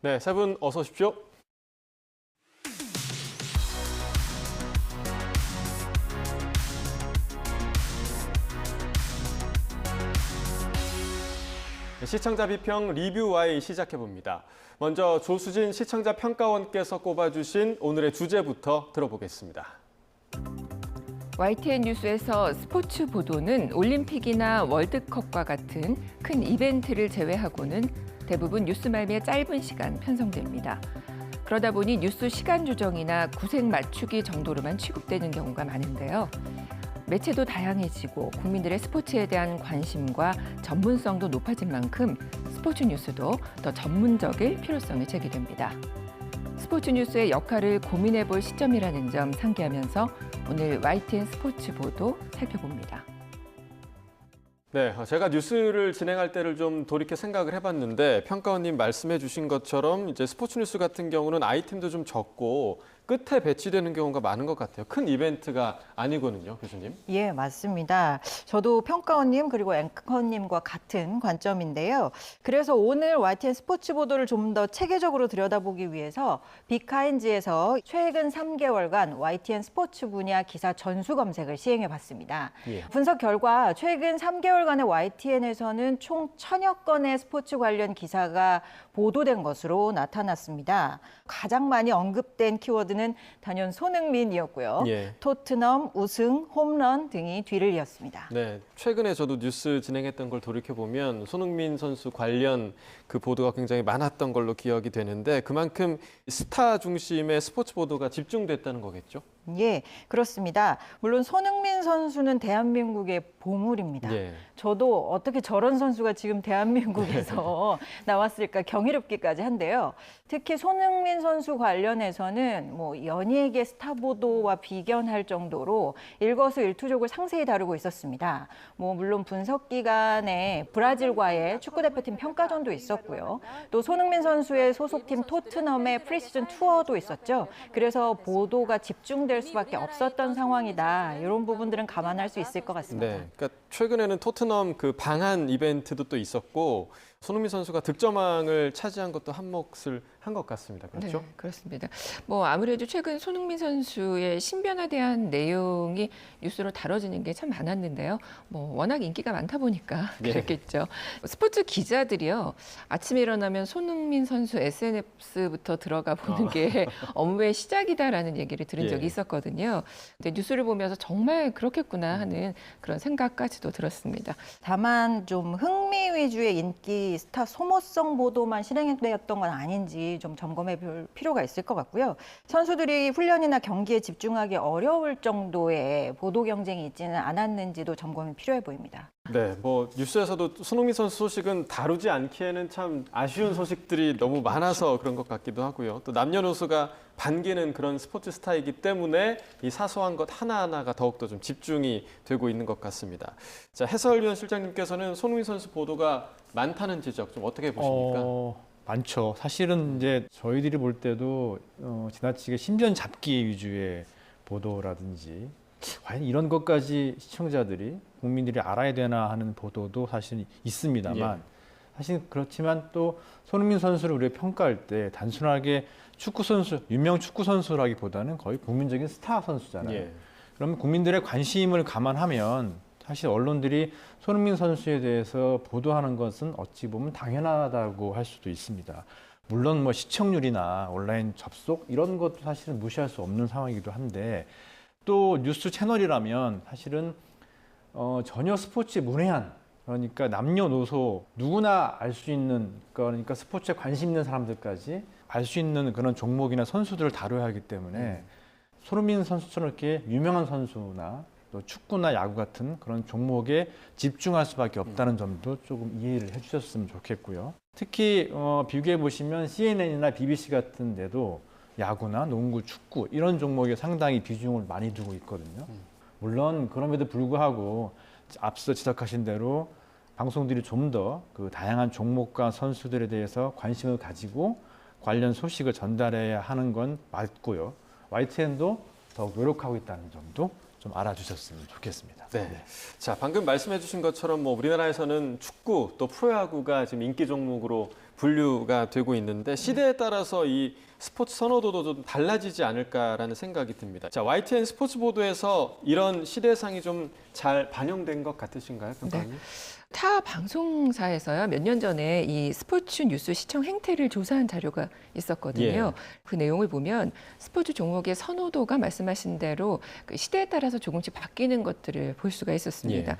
네, 세 분 어서 오십시오. 시청자 비평 리뷰 Y 시작해봅니다. 먼저 조수진 시청자 평가원께서 꼽아주신 오늘의 주제부터 들어보겠습니다. YTN 뉴스에서 스포츠 보도는 올림픽이나 월드컵과 같은 큰 이벤트를 제외하고는 대부분 뉴스 말미에 짧은 시간 편성됩니다. 그러다 보니 뉴스 시간 조정이나 구색 맞추기 정도로만 취급되는 경우가 많은데요. 매체도 다양해지고 국민들의 스포츠에 대한 관심과 전문성도 높아진 만큼 스포츠 뉴스도 더 전문적일 필요성이 제기됩니다. 스포츠 뉴스의 역할을 고민해 볼 시점이라는 점 상기하면서 오늘 YTN 스포츠 보도 살펴봅니다. 네, 제가 뉴스를 진행할 때를 좀 돌이켜 생각을 해봤는데 평가원님 말씀해 주신 것처럼 이제 스포츠 뉴스 같은 경우는 아이템도 좀 적고 끝에 배치되는 경우가 많은 것 같아요. 큰 이벤트가 아니거든요, 교수님. 예, 맞습니다. 저도 평가원님 그리고 앵커님과 같은 관점인데요. 그래서 오늘 YTN 스포츠 보도를 좀 더 체계적으로 들여다보기 위해서 빅카인즈에서 최근 3개월간 YTN 스포츠 분야 기사 전수 검색을 시행해봤습니다. 예. 분석 결과 최근 3개월간의 YTN에서는 총 1000여 건의 스포츠 관련 기사가 보도된 것으로 나타났습니다. 가장 많이 언급된 키워드는 단연 손흥민이었고요. 예. 토트넘, 우승, 홈런 등이 뒤를 이었습니다. 네, 최근에 저도 뉴스 진행했던 걸 돌이켜보면 손흥민 선수 관련 그 보도가 굉장히 많았던 걸로 기억이 되는데 그만큼 스타 중심의 스포츠 보도가 집중됐다는 거겠죠? 예, 그렇습니다. 물론 손흥민 선수는 대한민국의 보물입니다. 예. 저도 어떻게 저런 선수가 지금 대한민국에서 나왔을까 경이롭기까지 한데요. 특히 손흥민 선수 관련해서는 뭐 연예계 스타 보도와 비견할 정도로 일거수일투족을 상세히 다루고 있었습니다. 뭐 물론 분석 기간에 브라질과의 축구 대표팀 평가전도 있었고요. 또 손흥민 선수의 소속팀 토트넘의 프리시즌 투어도 있었죠. 그래서 보도가 집중될 수밖에 없었던 상황이다. 이런 부분들은 감안할 수 있을 것 같습니다. 네, 그러니까 최근에는 토트넘 그 방한 이벤트도 또 있었고 손흥민 선수가 득점왕을 차지한 것도 한 몫을 한 것 같습니다. 그렇죠? 네, 그렇습니다. 뭐 아무래도 최근 손흥민 선수의 신변에 대한 내용이 뉴스로 다뤄지는 게 참 많았는데요. 뭐 워낙 인기가 많다 보니까 네. 그랬겠죠. 스포츠 기자들이요. 아침에 일어나면 손흥민 선수 SNS부터 들어가 보는 게 업무의 시작이다라는 얘기를 들은 적이 예. 있었거든요. 근데 뉴스를 보면서 정말 그렇겠구나 하는 그런 생각까지도 들었습니다. 다만 좀 흥미 위주의 인기 스타 소모성 보도만 실행되었던 건 아닌지 좀 점검해 볼 필요가 있을 것 같고요. 선수들이 훈련이나 경기에 집중하기 어려울 정도의 보도 경쟁이 있지는 않았는지도 점검이 필요해 보입니다. 네, 뭐 뉴스에서도 손흥민 선수 소식은 다루지 않기에는 참 아쉬운 소식들이 너무 많아서 그런 것 같기도 하고요. 또 남녀노소가 반기는 그런 스포츠 스타이기 때문에 이 사소한 것 하나하나가 더욱더 좀 집중이 되고 있는 것 같습니다. 자, 해설위원 실장님께서는 손흥민 선수 보도가 많다는 지적 좀 어떻게 보십니까? 많죠. 사실은 이제 저희들이 볼 때도 지나치게 신변 잡기 위주의 보도라든지 과연 이런 것까지 시청자들이 국민들이 알아야 되나 하는 보도도 사실 있습니다만 예. 사실 그렇지만 또 손흥민 선수를 우리가 평가할 때 단순하게 축구 선수, 유명 축구 선수라기보다는 거의 국민적인 스타 선수잖아요. 예. 그러면 국민들의 관심을 감안하면 사실 언론들이 손흥민 선수에 대해서 보도하는 것은 어찌 보면 당연하다고 할 수도 있습니다. 물론 뭐 시청률이나 온라인 접속 이런 것도 사실은 무시할 수 없는 상황이기도 한데 또 뉴스 채널이라면 사실은 전혀 스포츠에 문외한 그러니까 남녀노소 누구나 알 수 있는 그러니까 스포츠에 관심 있는 사람들까지 알 수 있는 그런 종목이나 선수들을 다뤄야 하기 때문에 손흥민 선수처럼 이렇게 유명한 선수나 또 축구나 야구 같은 그런 종목에 집중할 수밖에 없다는 점도 조금 이해를 해주셨으면 좋겠고요. 특히 비교해 보시면 CNN이나 BBC 같은 데도 야구나 농구, 축구 이런 종목에 상당히 비중을 많이 두고 있거든요. 물론 그럼에도 불구하고 앞서 지적하신 대로 방송들이 좀 더 그 다양한 종목과 선수들에 대해서 관심을 가지고 관련 소식을 전달해야 하는 건 맞고요. YTN도 더욱 노력하고 있다는 점도 좀 알아주셨으면 좋겠습니다. 네. 자, 방금 말씀해 주신 것처럼 뭐 우리나라에서는 축구 또 프로야구가 지금 인기 종목으로 분류가 되고 있는데 시대에 따라서 이 스포츠 선호도도 좀 달라지지 않을까라는 생각이 듭니다. 자, YTN 스포츠 보도에서 이런 시대상이 좀 잘 반영된 것 같으신가요, 평가님? 타 방송사에서요 몇 년 전에 이 스포츠 뉴스 시청 행태를 조사한 자료가 있었거든요. 그 내용을 보면 스포츠 종목의 선호도가 말씀하신 대로 그 시대에 따라서 조금씩 바뀌는 것들을 볼 수가 있었습니다.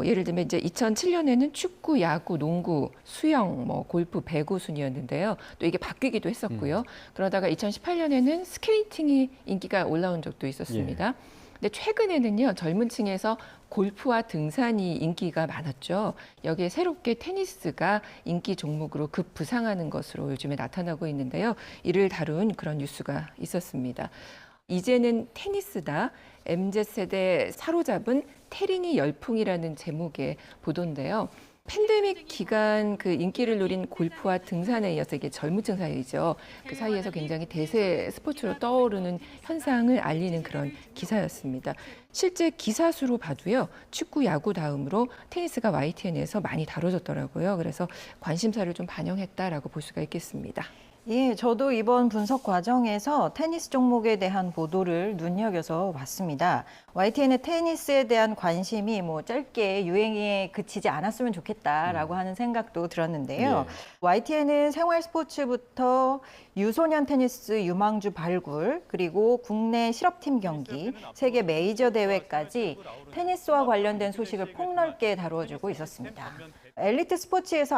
예를 들면 이제 2007년에는 축구, 야구, 농구, 수영, 골프, 배구 순이었는데요. 또 이게 바뀌기도 했었고요. 그러다가 2018년에는 스케이팅이 인기가 올라온 적도 있었습니다. 근데 최근에는요 젊은 층에서 골프와 등산이 인기가 많았죠. 여기에 새롭게 테니스가 인기 종목으로 급부상하는 것으로 요즘에 나타나고 있는데요. 이를 다룬 그런 뉴스가 있었습니다. 이제는 테니스다. MZ세대 사로잡은 테린이 열풍이라는 제목의 보도인데요. 팬데믹 기간 그 인기를 누린 골프와 등산에 이어서 이게 젊은층 사이죠. 그 사이에서 굉장히 대세 스포츠로 떠오르는 현상을 알리는 그런 기사였습니다. 실제 기사 수로 봐도요. 축구, 야구 다음으로 테니스가 YTN에서 많이 다뤄졌더라고요. 그래서 관심사를 좀 반영했다라고 볼 수가 있겠습니다. 예, 저도 이번 분석 과정에서 테니스 종목에 대한 보도를 눈여겨서 봤습니다. YTN의 테니스에 대한 관심이 짧게 유행에 그치지 않았으면 좋겠다라고 하는 생각도 들었는데요. YTN은 생활 스포츠부터 유소년 테니스 유망주 발굴, 그리고 국내 실업팀 경기, 세계 메이저 대회까지 테니스와 관련된 소식을 폭넓게 다루어주고 있었습니다. 엘리트 스포츠에서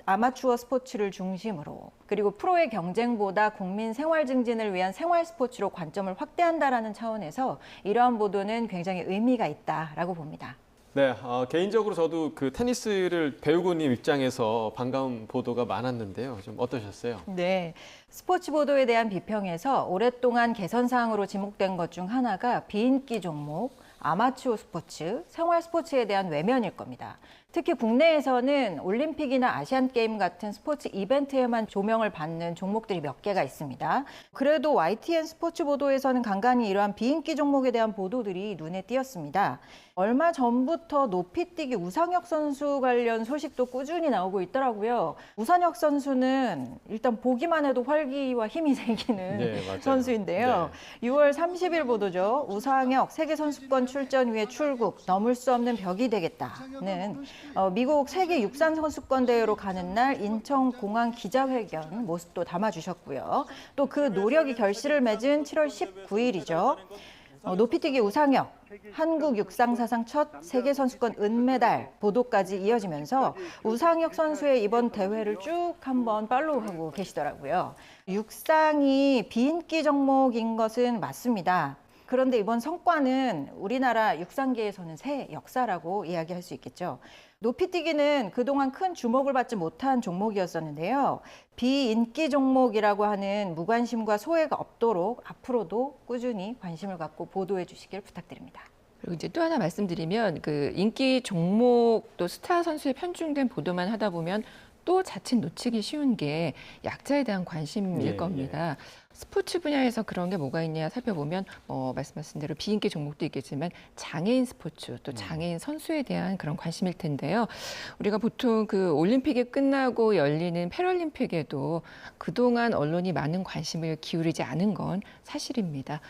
아마추어 스포츠를 중심으로 그리고 프로의 경쟁보다 국민 생활 증진을 위한 생활 스포츠로 관점을 확대한다라는 차원에서 이러한 보도는 굉장히 의미가 있다라고 봅니다. 네, 개인적으로 저도 그 테니스를 배우고 있는 입장에서 반가운 보도가 많았는데요. 좀 어떠셨어요? 네, 스포츠 보도에 대한 비평에서 오랫동안 개선 사항으로 지목된 것 중 하나가 비인기 종목, 아마추어 스포츠, 생활 스포츠에 대한 외면일 겁니다. 특히 국내에서는 올림픽이나 아시안게임 같은 스포츠 이벤트에만 조명을 받는 종목들이 몇 개가 있습니다. 그래도 YTN 스포츠 보도에서는 간간히 이러한 비인기 종목에 대한 보도들이 눈에 띄었습니다. 얼마 전부터 높이뛰기 우상혁 선수 관련 소식도 꾸준히 나오고 있더라고요. 우상혁 선수는 일단 보기만 해도 활기와 힘이 생기는 선수인데요. 6월 30일 보도죠. 우상혁 세계선수권 출전 위해 출국, 넘을 수 없는 벽이 되겠다는 미국 세계 육상 선수권 대회로 가는 날 인천공항 기자회견 모습도 담아주셨고요. 또 그 노력이 결실을 맺은 7월 19일이죠. 높이뛰기 우상혁, 한국 육상 사상 첫 세계선수권 은메달 보도까지 이어지면서 우상혁 선수의 이번 대회를 쭉 한번 팔로우하고 계시더라고요. 육상이 비인기 종목인 것은 맞습니다. 그런데 이번 성과는 우리나라 육상계에서는 새 역사라고 이야기할 수 있겠죠. 높이뛰기는 그동안 큰 주목을 받지 못한 종목이었었는데요. 비인기 종목이라고 하는 무관심과 소외가 없도록 앞으로도 꾸준히 관심을 갖고 보도해 주시길 부탁드립니다. 그리고 이제 또 하나 말씀드리면 그 인기 종목 또 스타 선수에 편중된 보도만 하다 보면 또 자칫 놓치기 쉬운 게 약자에 대한 관심일 겁니다. 스포츠 분야에서 그런 게 뭐가 있냐 살펴보면 말씀하신 대로 비인기 종목도 있겠지만 장애인 스포츠 또 장애인 선수에 대한 그런 관심일 텐데요. 우리가 보통 그 올림픽이 끝나고 열리는 패럴림픽에도 그동안 언론이 많은 관심을 기울이지 않은 건 사실입니다.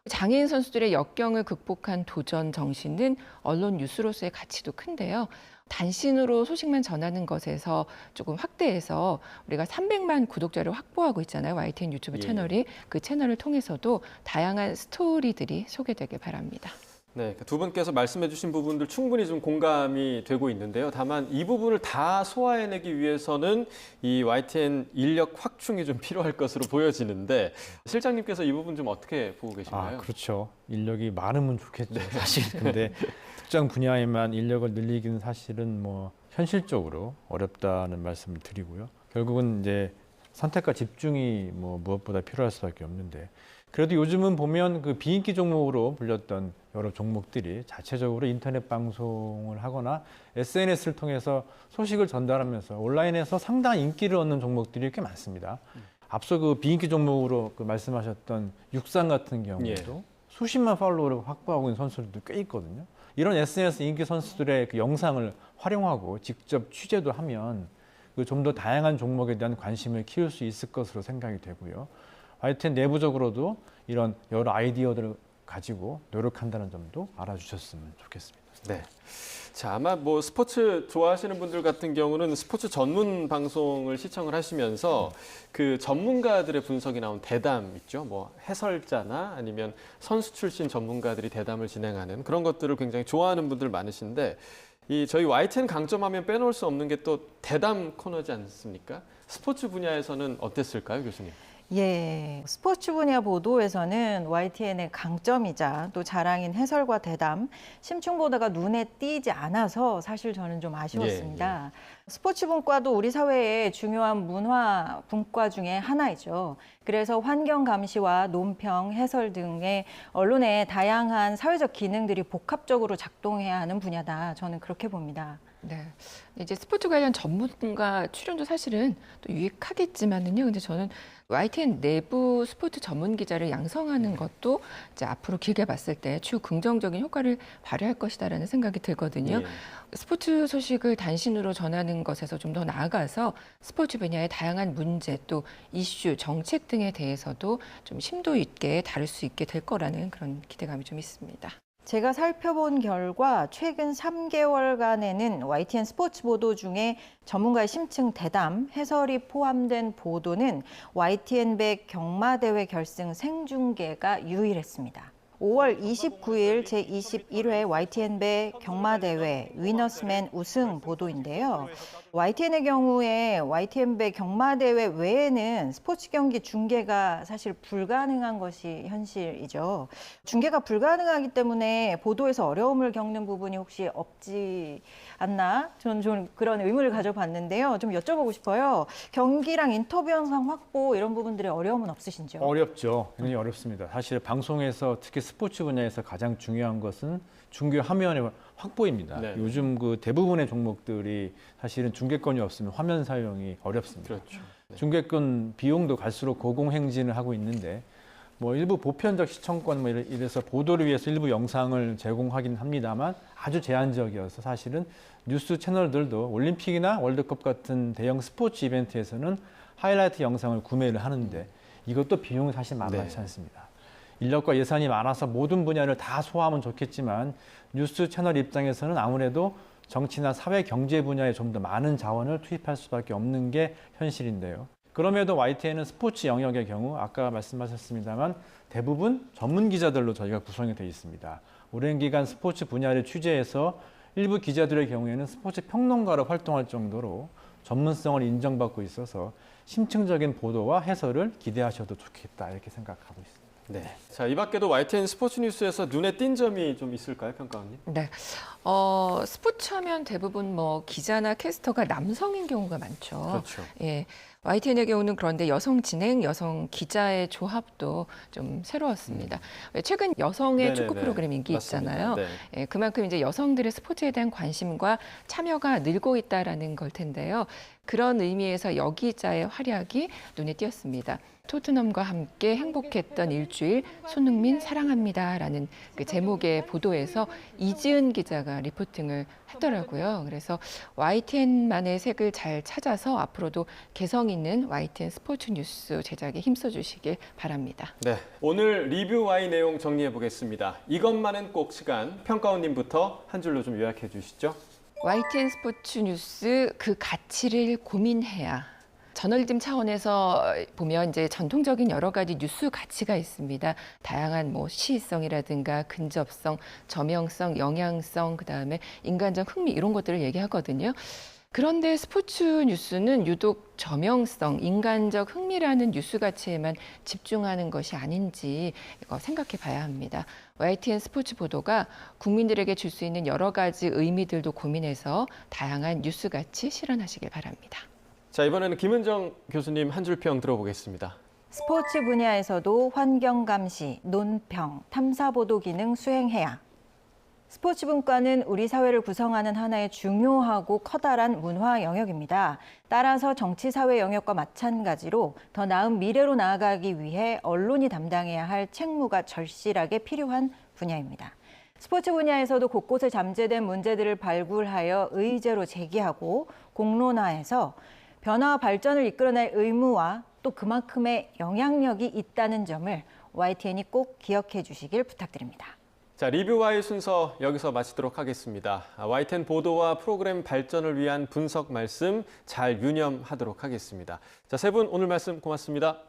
장애인 선수들의 역경을 극복한 도전 정신은 언론 뉴스로서의 가치도 큰데요. 단신으로 소식만 전하는 것에서 조금 확대해서 우리가 300만 구독자를 확보하고 있잖아요. YTN 유튜브 채널이. 그 채널을 통해서도 다양한 스토리들이 소개되길 바랍니다. 네, 두 분께서 말씀해 주신 부분들 충분히 좀 공감이 되고 있는데요. 다만 이 부분을 다 소화해내기 위해서는 이 YTN 인력 확충이 좀 필요할 것으로 보여지는데 실장님께서 이 부분 좀 어떻게 보고 계신가요? 그렇죠. 인력이 많으면 좋겠죠. 사실. 근데 특정 분야에만 인력을 늘리기는 사실은 현실적으로 어렵다는 말씀을 드리고요. 결국은 이제 선택과 집중이 무엇보다 필요할 수밖에 없는데 그래도 요즘은 보면 그 비인기 종목으로 불렸던 여러 종목들이 자체적으로 인터넷 방송을 하거나 SNS를 통해서 소식을 전달하면서 온라인에서 상당한 인기를 얻는 종목들이 꽤 많습니다. 앞서 그 비인기 종목으로 그 말씀하셨던 육상 같은 경우에도 수십만 팔로워를 확보하고 있는 선수들도 꽤 있거든요. 이런 SNS 인기 선수들의 그 영상을 활용하고 직접 취재도 하면 그 좀 더 다양한 종목에 대한 관심을 키울 수 있을 것으로 생각이 되고요. YTN 내부적으로도 이런 여러 아이디어들을 가지고 노력한다는 점도 알아주셨으면 좋겠습니다. 네. 자, 아마 뭐 스포츠 좋아하시는 분들 같은 경우는 스포츠 전문 방송을 시청을 하시면서 그 전문가들의 분석이 나온 대담 있죠. 뭐 해설자나 아니면 선수 출신 전문가들이 대담을 진행하는 그런 것들을 굉장히 좋아하는 분들 많으신데 이 저희 YTN 강점하면 빼놓을 수 없는 게 또 대담 코너지 않습니까? 스포츠 분야에서는 어땠을까요, 교수님? 예, 스포츠 분야 보도에서는 YTN의 강점이자 또 자랑인 해설과 대담, 심층 보도가 눈에 띄지 않아서 사실 저는 좀 아쉬웠습니다. 스포츠 분과도 우리 사회의 중요한 문화 분과 중에 하나이죠. 그래서 환경 감시와 논평, 해설 등의 언론의 다양한 사회적 기능들이 복합적으로 작동해야 하는 분야다. 저는 그렇게 봅니다. 네. 이제 스포츠 관련 전문가 출연도 사실은 또 유익하겠지만은요. 근데 저는 YTN 내부 스포츠 전문 기자를 양성하는 것도 이제 앞으로 길게 봤을 때 추후 긍정적인 효과를 발휘할 것이다라는 생각이 들거든요. 예. 스포츠 소식을 단신으로 전하는 것에서 좀 더 나아가서 스포츠 분야의 다양한 문제 또 이슈, 정책 등에 대해서도 좀 심도 있게 다룰 수 있게 될 거라는 그런 기대감이 좀 있습니다. 제가 살펴본 결과 최근 3개월간에는 YTN 스포츠 보도 중에 전문가의 심층 대담, 해설이 포함된 보도는 YTN 100 경마대회 결승 생중계가 유일했습니다. 5월 29일 제21회 YTN 100 경마대회 위너스맨 우승 보도인데요. YTN의 경우에 YTN 100 경마대회 외에는 스포츠 경기 중계가 사실 불가능한 것이 현실이죠. 중계가 불가능하기 때문에 보도에서 어려움을 겪는 부분이 혹시 없지 않나? 저는 좀 그런 의문을 가져봤는데요. 좀 여쭤보고 싶어요. 경기랑 인터뷰 영상 확보 이런 부분들의 어려움은 없으신지요? 어렵죠. 굉장히 어렵습니다. 사실 방송에서 특히 스포츠 분야에서 가장 중요한 것은 중계 화면의 확보입니다. 네. 요즘 그 대부분의 종목들이 사실은 중계권이 없으면 화면 사용이 어렵습니다. 그렇죠. 중계권 비용도 갈수록 고공행진을 하고 있는데 뭐 일부 보편적 시청권 뭐 이래서 보도를 위해서 일부 영상을 제공하긴 합니다만 아주 제한적이어서 사실은 뉴스 채널들도 올림픽이나 월드컵 같은 대형 스포츠 이벤트에서는 하이라이트 영상을 구매를 하는데 이것도 비용이 사실 만만치 네. 않습니다. 인력과 예산이 많아서 모든 분야를 다 소화하면 좋겠지만 뉴스 채널 입장에서는 아무래도 정치나 사회 경제 분야에 좀 더 많은 자원을 투입할 수밖에 없는 게 현실인데요. 그럼에도 YTN은 스포츠 영역의 경우 아까 말씀하셨습니다만 대부분 전문 기자들로 저희가 구성이 되어 있습니다. 오랜 기간 스포츠 분야를 취재해서 일부 기자들의 경우에는 스포츠 평론가로 활동할 정도로 전문성을 인정받고 있어서 심층적인 보도와 해설을 기대하셔도 좋겠다 이렇게 생각하고 있습니다. 네. 자, 이 밖에도 YTN 스포츠 뉴스에서 눈에 띈 점이 좀 있을까요, 평가원님? 네. 스포츠 하면 대부분 뭐 기자나 캐스터가 남성인 경우가 많죠. 그렇죠. 예. YTN의 경우는 그런데 여성 진행, 여성 기자의 조합도 좀 새로웠습니다. 최근 여성의 네네네. 축구 프로그램 인기 맞습니다. 있잖아요. 네. 예, 그만큼 이제 여성들의 스포츠에 대한 관심과 참여가 늘고 있다라는 걸 텐데요. 그런 의미에서 여기자의 활약이 눈에 띄었습니다. 토트넘과 함께 행복했던 일주일 손흥민 사랑합니다라는 그 제목의 보도에서 이지은 기자가 리포팅을 했더라고요. 그래서 YTN만의 색을 잘 찾아서 앞으로도 개성 있는 YTN 스포츠 뉴스 제작에 힘써주시길 바랍니다. 네. 오늘 리뷰 Y 내용 정리해 보겠습니다. 이것만은 꼭 시간. 평가원님부터 한 줄로 좀 요약해 주시죠. YTN 스포츠 뉴스 그 가치를 고민해야. 저널리즘 차원에서 보면 이제 전통적인 여러 가지 뉴스 가치가 있습니다. 다양한 뭐 시의성이라든가 근접성, 저명성, 영향성, 그다음에 인간적 흥미 이런 것들을 얘기하거든요. 그런데 스포츠 뉴스는 유독 저명성, 인간적 흥미라는 뉴스 가치에만 집중하는 것이 아닌지 이거 생각해 봐야 합니다. YTN 스포츠 보도가 국민들에게 줄 수 있는 여러 가지 의미들도 고민해서 다양한 뉴스 가치 실현하시길 바랍니다. 자, 이번에는 김은정 교수님 한 줄 평 들어보겠습니다. 스포츠 분야에서도 환경 감시, 논평, 탐사 보도 기능 수행해야. 스포츠 분과는 우리 사회를 구성하는 하나의 중요하고 커다란 문화 영역입니다. 따라서 정치 사회 영역과 마찬가지로 더 나은 미래로 나아가기 위해 언론이 담당해야 할 책무가 절실하게 필요한 분야입니다. 스포츠 분야에서도 곳곳에 잠재된 문제들을 발굴하여 의제로 제기하고 공론화해서 변화와 발전을 이끌어낼 의무와 또 그만큼의 영향력이 있다는 점을 YTN이 꼭 기억해 주시길 부탁드립니다. 자, 리뷰와의 순서 여기서 마치도록 하겠습니다. YTN 보도와 프로그램 발전을 위한 분석 말씀 잘 유념하도록 하겠습니다. 자, 세 분 오늘 말씀 고맙습니다.